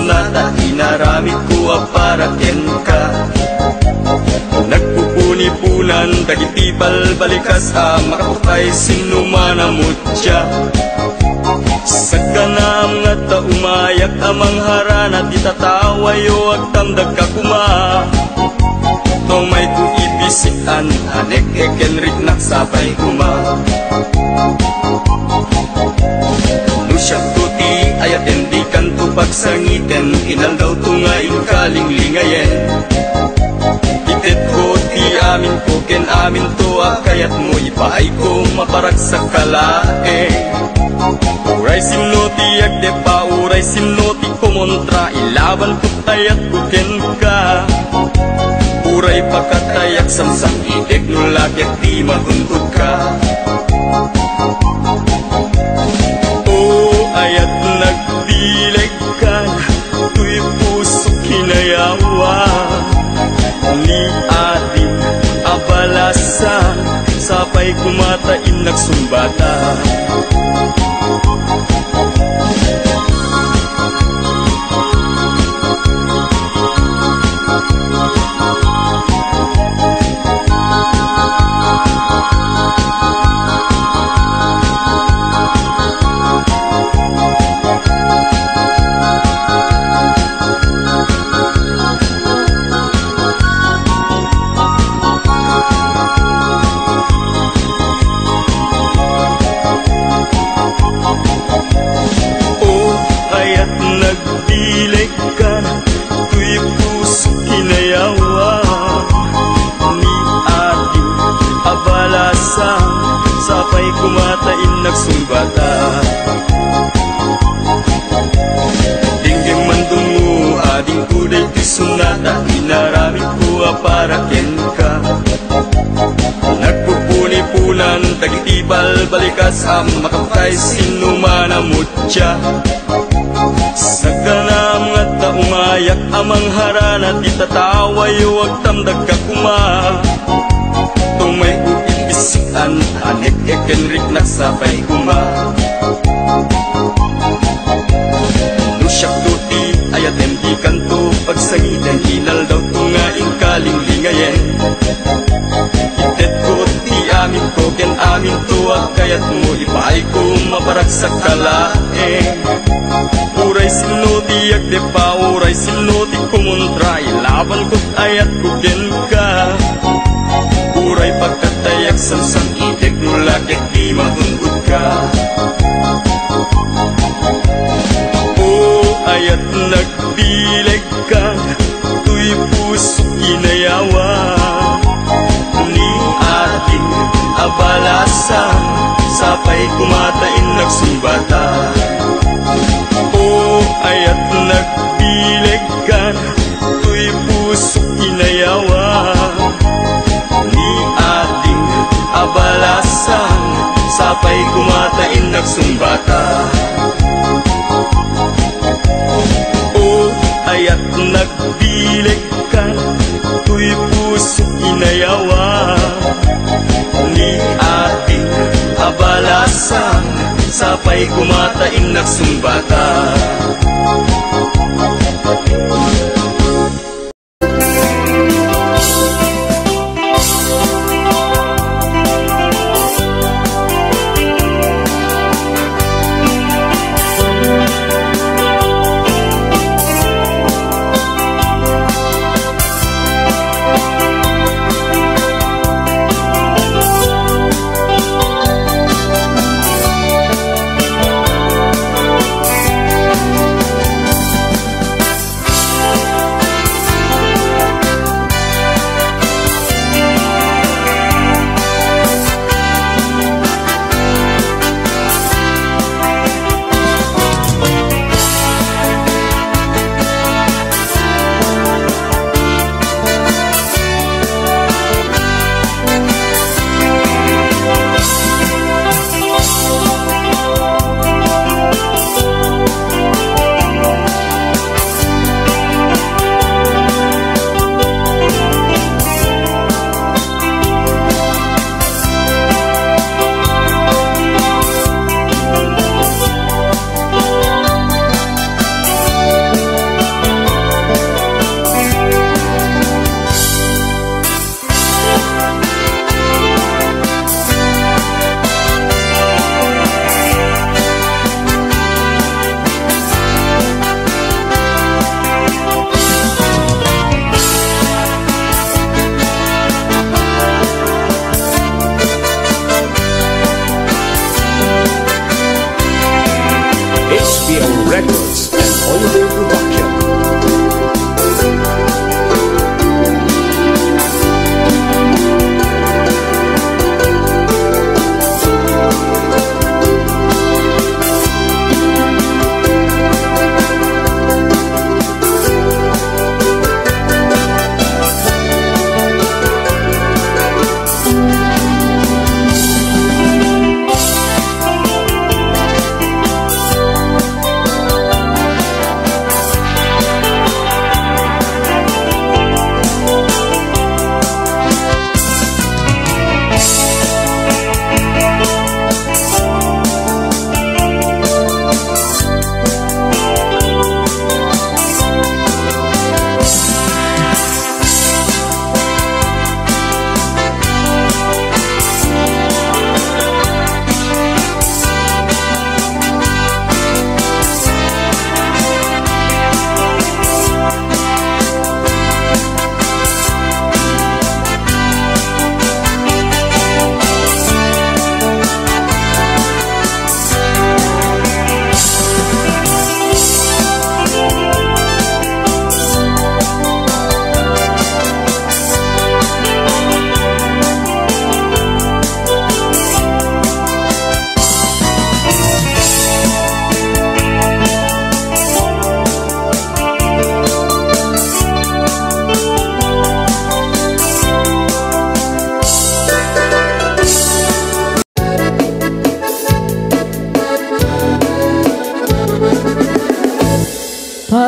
sonata, inaramid ko para ken ka. Nagpupuni-punan, dagiti balbalikas makapukay sinumanamutya. Sa kanam nga ta umayak amang harana, di tatawayo ag tamdag ka kuma. Tomay ko ibisikan, anek ekenrik naksabay kuma. Nusyak tuti ayat hindi kanto pagsangiten, inal daw tungain kalinglingayen. Itit ko ti amin ko ken amin to kayat mo ipaay ko maparag sa kalae. Uray simnoti agde pa uray simnoti kumontra, ilaban ko tayat ko ken ka. Uray pakatayak samsam idek nulagyak di mahuntod ka. Ayat nagdileg ka, tuy puso kinayawa. Ni ating abalasa, sapay kumatain nagsumbata. Sapay kumatain nagsumbata. Dingging mandungo ading kuday ti sonata, inaramid ko para ken ka. Nagpupuni-punan, dagiti balbalikas makapukay sinumanamutya. Sa kanam nga ta umayak amang harana, di tatawayo ag tamdag ka kuma. Tumay ko ibisikan, anek ekenrik naksabay kuma. Nusyak tuti ayat hindi kanto pagsangiten, inal daw tungaing kalinglingayen. Itet ko ti amin ko ken amin to kayat mo ipaay ko maparag sa kalae. Uray sinoti agde pa uray sinoti kumontra, ilaban ko't ayat ko ken ka. Uray pagkatayak samsam idek nulagyak di mahunggod ka. Ayat nagdileg ka, tuy puso kinayawa. Ni ating abalasa, sapay kumatain nagsumbata. Ayat nagdileg ka, tuy puso kinayawa. Ni ating abalasa, sapay kumatain nagsumbata. Ayat nagdileg ka, tuy puso kinayawa. Ni ating abalasa, sapay kumatain nagsumbata.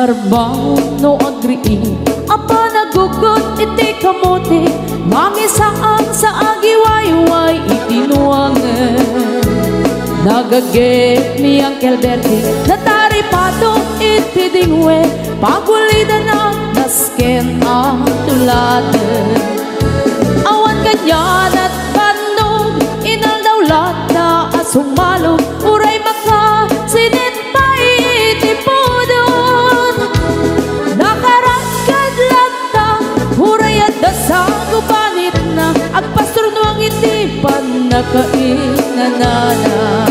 Barbaw no agriin apa nagugot iti kamote mangisaan sa agiwayway itinuangan nagagit ni Uncle Bertie nataripato iti dingwe pagulidan ang nasken ang tuladan awan ganyan at bandog inaldawlat na asumalog uray maka sinit pa iti podon nakaragkad lagta uray at dasagubanit na agpastor nuang iti panakainanana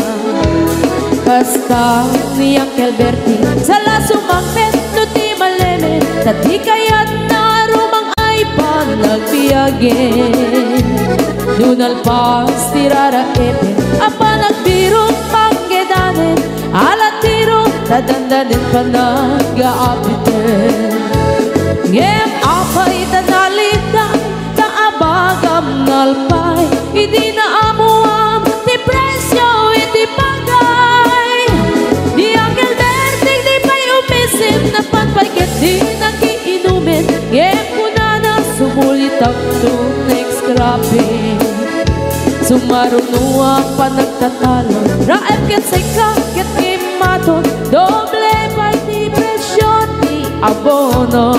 kasta ni Uncle Bertie sala sumangpet no ti maleme tati kayat na rumang ay panagbiyagen dunal pas tirara epe apa nagbirong panggedanen alat tiro tadandanin panag-aapiten ngem apay tanalitan kaabagam nalpay hindi na amuam ti presyo iti pagay di Uncle Bertie di pa'y umisim na panpagkat di nagiinumin ngem kunana sumulit ang next scrapping sumarunuang panagtatalo raep ket say kaket imaton doble pa'y ti presyo ti abono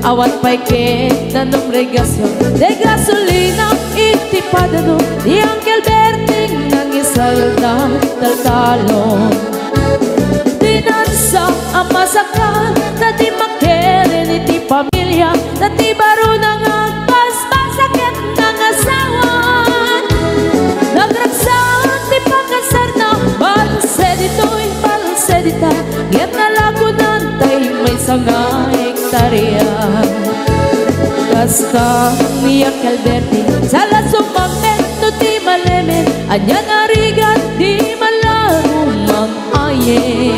awan pa'y ket nanong regasyon de gasolina iti padano di Uncle Bertie nang isalda taltalon dinansa ang masakal na di makirin iti pamilya na di baro nang agpaspasaket ng asawan nagragsak di pagkasar na balse dito'y balse dita ngem nalagunan tay may sanga hektarya kasta ni Uncle Bertie sala sumangmet no ti malemen anya narigat di malarumang ayen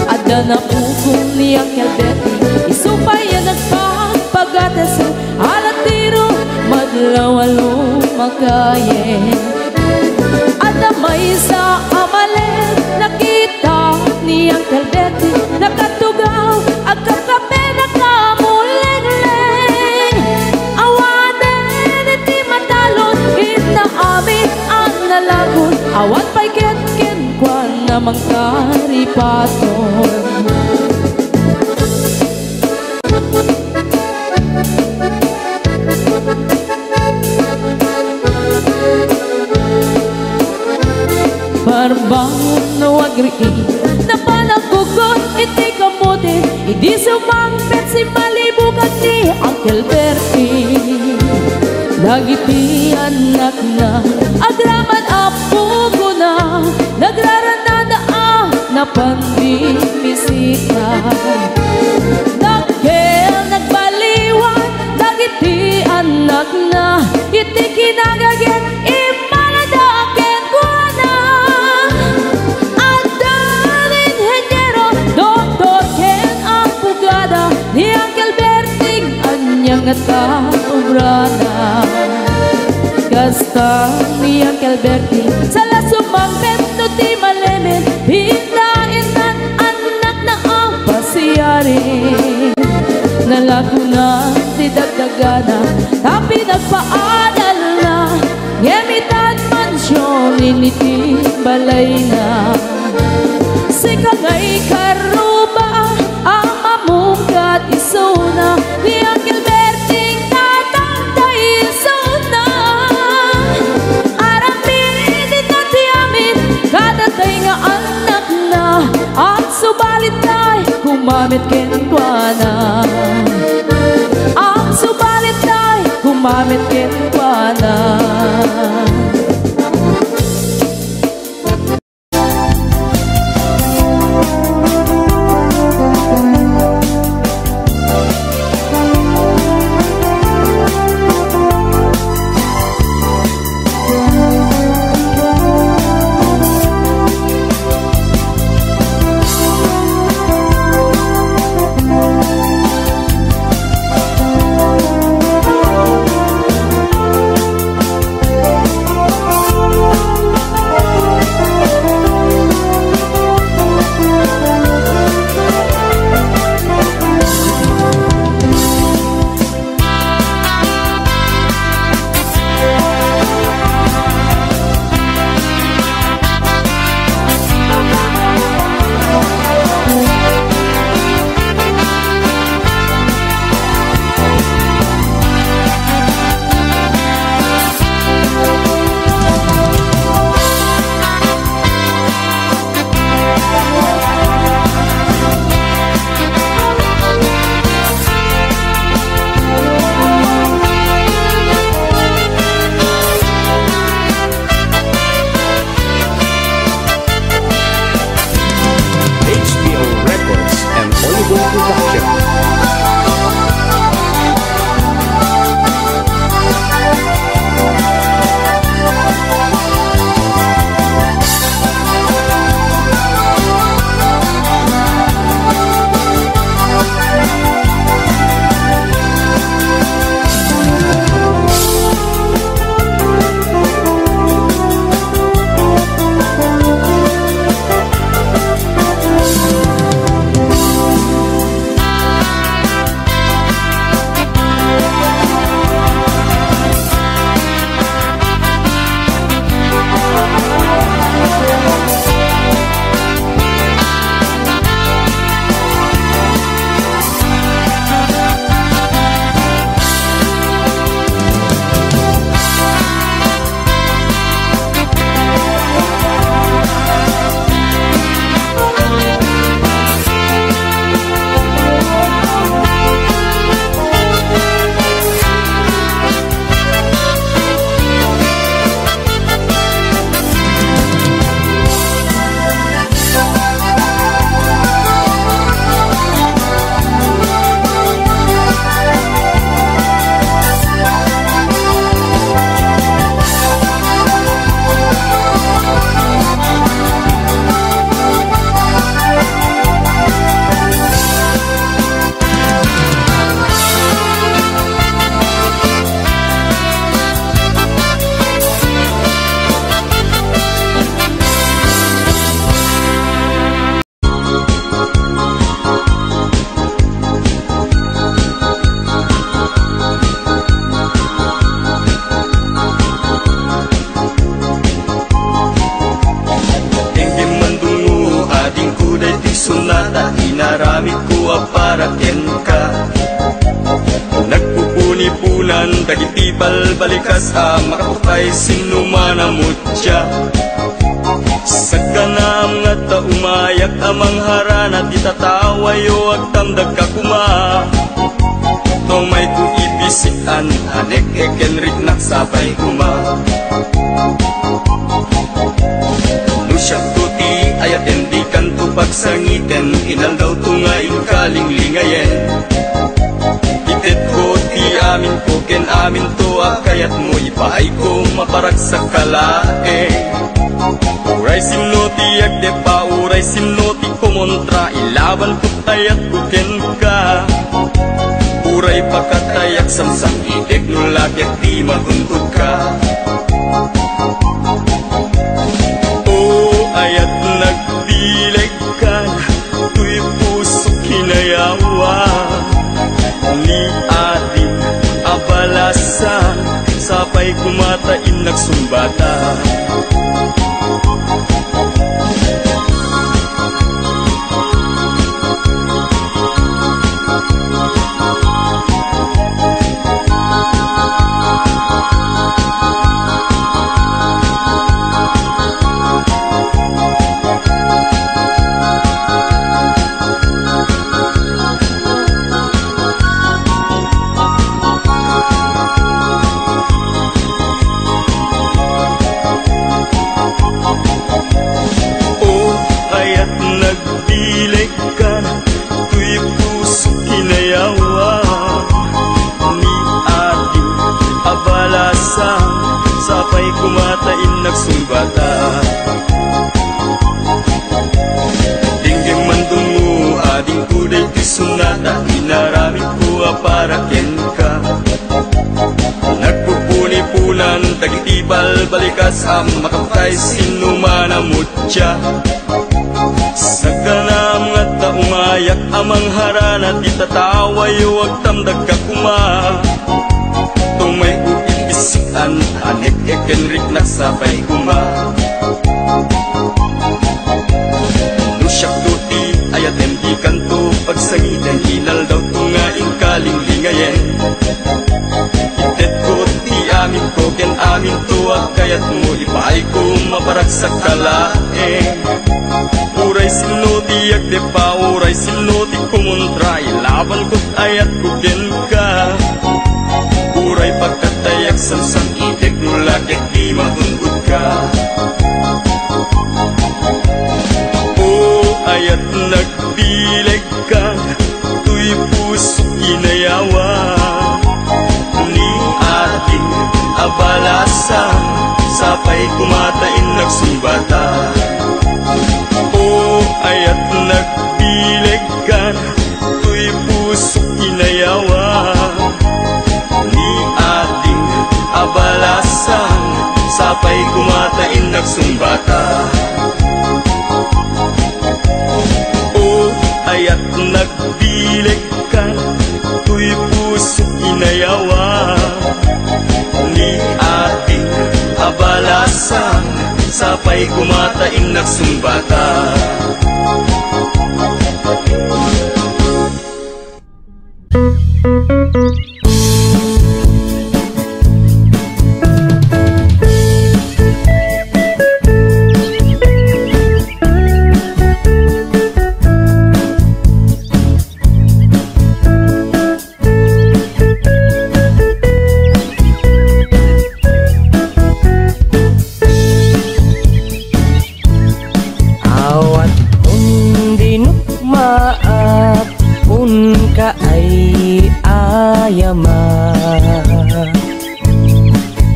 ada na pukong ni Uncle Bertie isupay ang nagpapagatas alat tiro madlawalo makayen ada may sa amalen nakita ni Uncle Bertie nakatugaw agkakape nakamuleng-leng awanen iti matalon inaamit ang nalagon awan pa'y ketken kwan namang karipaton Barbaw no agriin na panagugot iti kamote hindi sumangpet si malibugan ni Uncle Bertie dagiti anak na agraman apo ko na nagraranada na panbimisita dagkel nagbaliwan dagiti anak na iti kinagaget imaladaken ko na adan inhenyero doktor ken apugada ni Uncle Bertie anyang at kaubrana kasta ni Uncle Bertie sala sumangpet no ti malemen hindain nan anak na ang pasiyari nalaguna ti dagdagana tapi nagpaadal na ngemitan mansyon initi balay na si kagay karuba ang mamungkat isuna ni Uncle Bertie tatangtay isuna aramin iti amin kadatay nga anak na at subalit tay kumamit kenkwana ang subalit tay kumamit kenkwana arami ko para ken ka. Nagpupuni-punan dagiti balbalikas makapukay sinumanamutya. Sa kanam nga ta umayak amang harana di tatawayo ag tamdag ka kuma. Tomay ko ibisikan anek ekenrik naksabay kuma. Nusyak tuti ayat di kanto pagsangiten inal daw tungain kalinglingayen. Itet ko ti amin ko ken amin to kayat mo ipaay ko maparag sa kalae. Uray simnoti agde pa uray simnoti kumontra ilaban ko tayat ko ken ka. Uray pakatayak samsang idek nulagyak di mahuntod ka. O ayat nagdileg ka tuy puso kinayawa. Ni ating abalasa sapay kumatain nagsumbata. Sapay kumatain nagsumbata. Dingging mandungo ading kuday ti sunata. Inarami ko para ken ka. Nagpupuni-punan dagiti balbalikas makapukay sinumanamutya. Sa kanam nga ta umayak amang harana di tatawayo ag tamdag ka kuma. Tumay uibisikan anek ekenrik naksabay kuma. Nusyak tuti ayat di kanto pagsangiten inal daw tungaing kalinglingayen. Itet ko ti amin ko ken amin to kayat mo ipaay ko maparag sa kalae. Uray sinoti agde pa uray sinoti kumontra ilaban ko't ayat ko ken ka. Uray pagkatayak samsang idek nulagyak di mahunggod ka. O ayat nagdileg ka tuy puso kinayawa. Ni ating abalasa sapay kumatain nagsumbata. O ayat nagdileg ka tuy puso kinayawa. Ni ating abalasan sapay kumatain nagsumbata. O ayat nagdileg ka tuy puso kinayawa. Ni ating abalasan sapay kumatain nagsumbata.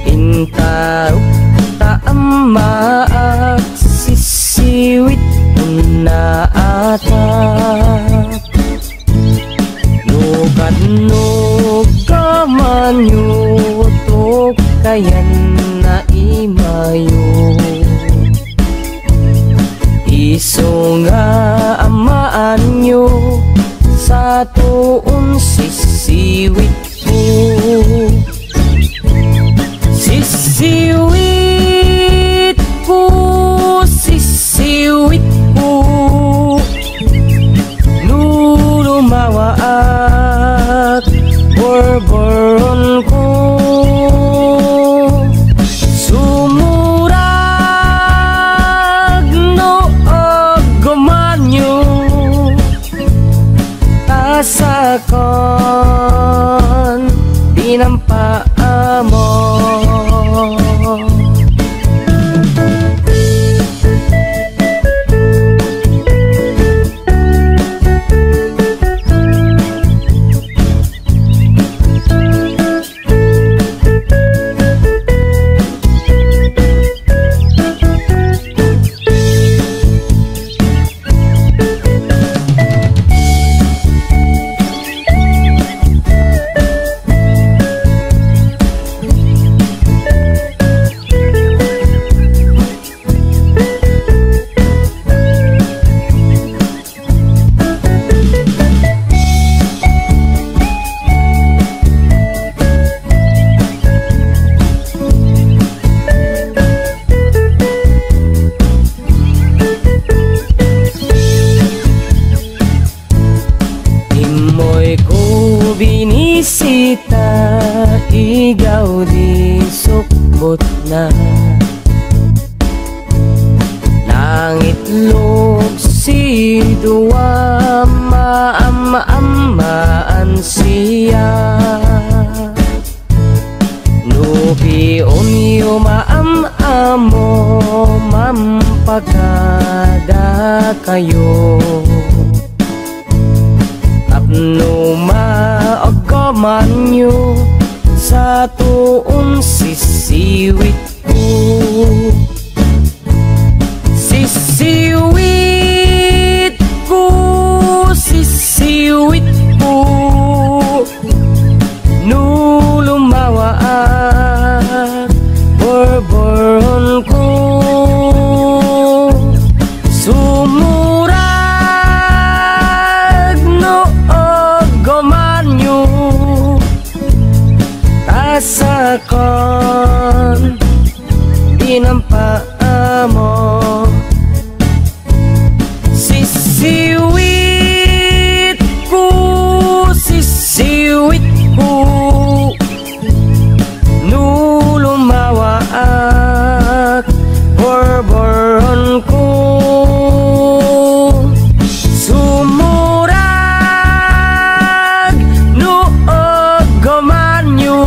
Intaruk taama at sisiwit na atap. Nukat kamanyo kayan na imayo. Iso nga amaan nyo sa tuon sisiwit ko. Sisiwit ko, sisiwit ko, nukat tasakon dinampaamo. Binisita, igaw di sukbot na nangitlog si duwa, maama-amaan siya. Nubion yo maam-amo, mampagada kayo. Tapno maagaman nyo sa tuon sisiwit ko. Sisiwit ko, sisiwit ko, nulumawaat borboron ko. Sumurag no agamanyo tasakon dinampaamo. Sisiwit ko, sisiwit ko, nulumawaak borboron ko. Sumurag no agamanyo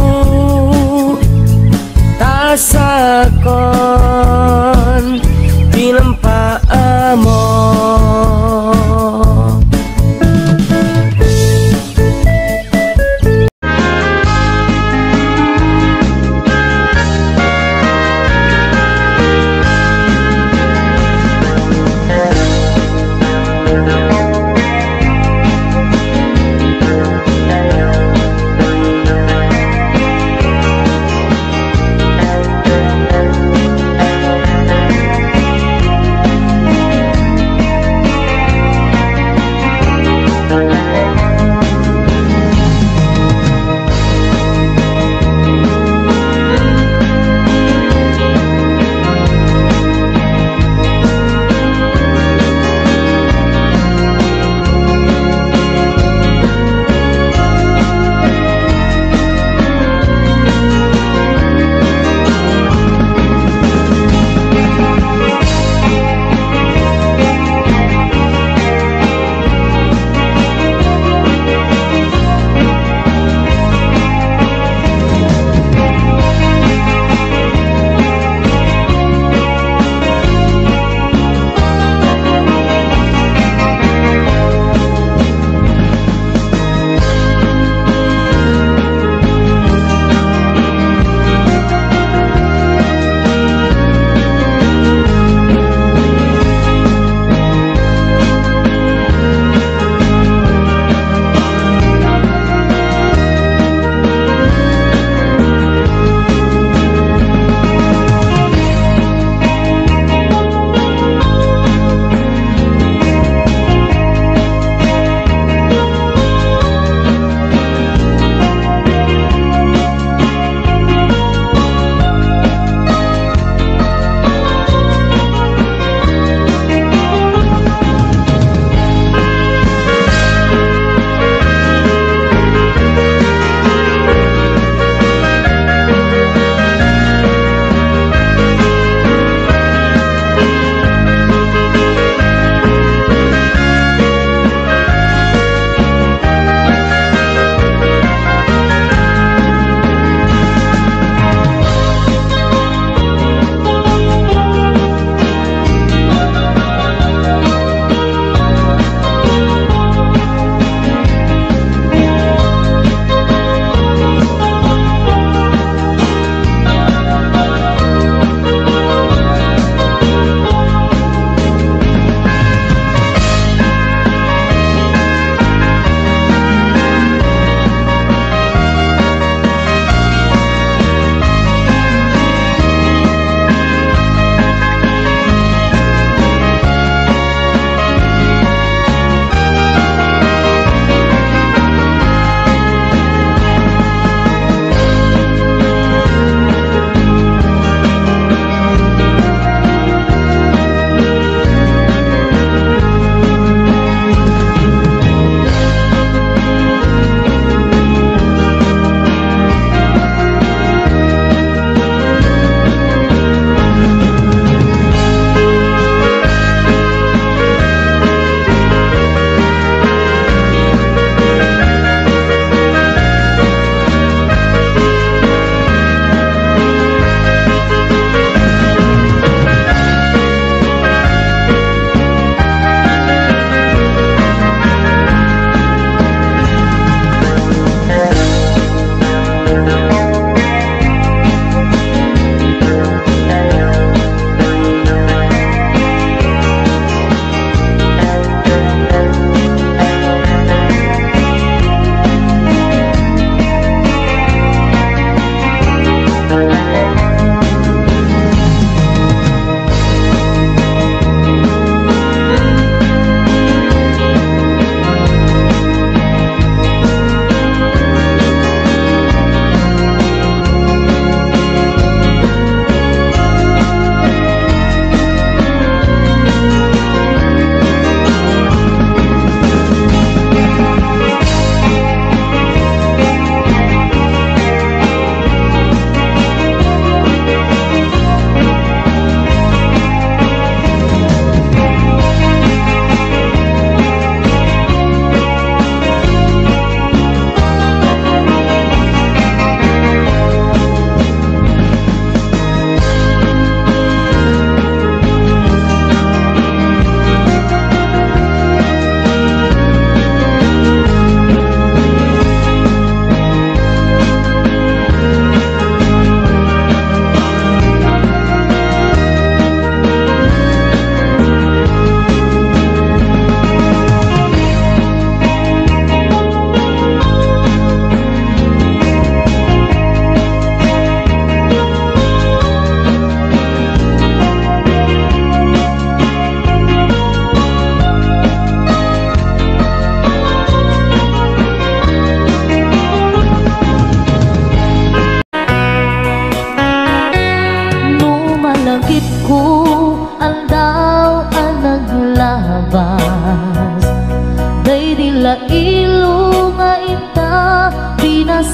tasakon dinampaamo.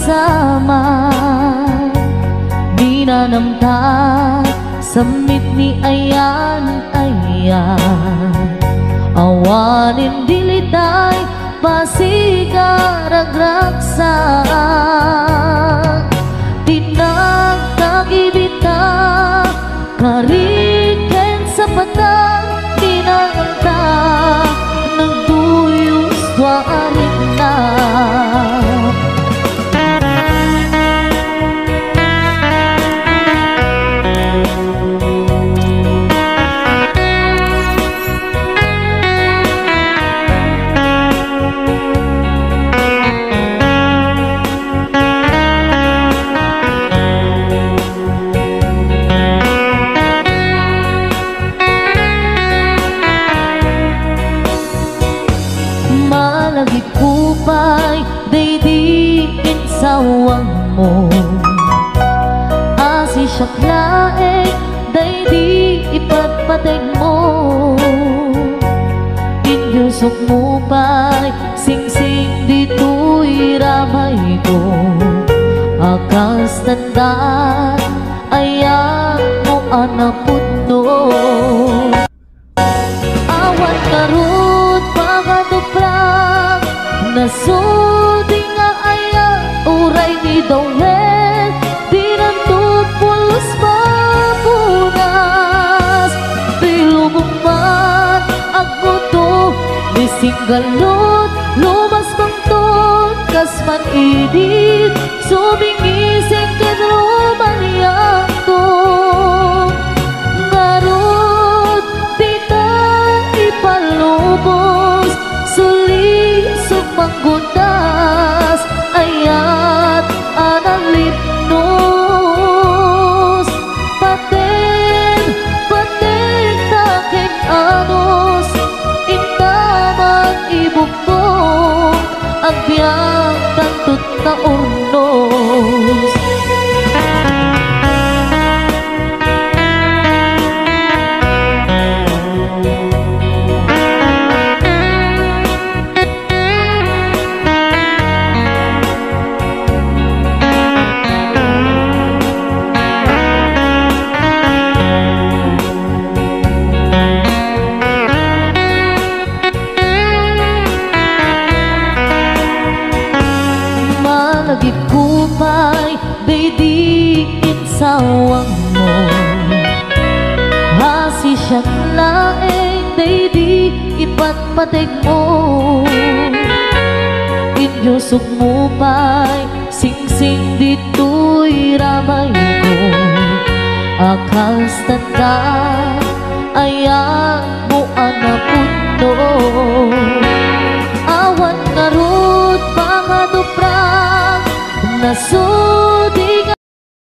sama di nanamtan samit ni ayan awanin dilitay pasigaragraksa tinagkagibita kariken sa patang tinaganta nagduyos tuwarin na Kupay, daydiin sawang mo asi syaklaeng, daydi ipatpateg mo inyusok mo pa'y sing-sing dito'y ramay ko akas tandaan ayan mo anapot no awan karut pagatuplang nasudi nga aya uray ni Dawel dinantut pulos mapunas pilumuman agmuto nisinggalot lumas pangton kasman idit sumingising kedruman yakto ngarot tita ipalubos suli manggundas ayat analipnos paten taking anos intamang ibukong ang biyang tantut na urnos kupay, daydiin sawang mo hasi siyang laeng, daydi ipatpateg mo inyusok mo pa'y sing-sing dito'y ramay ko akas tanda ayan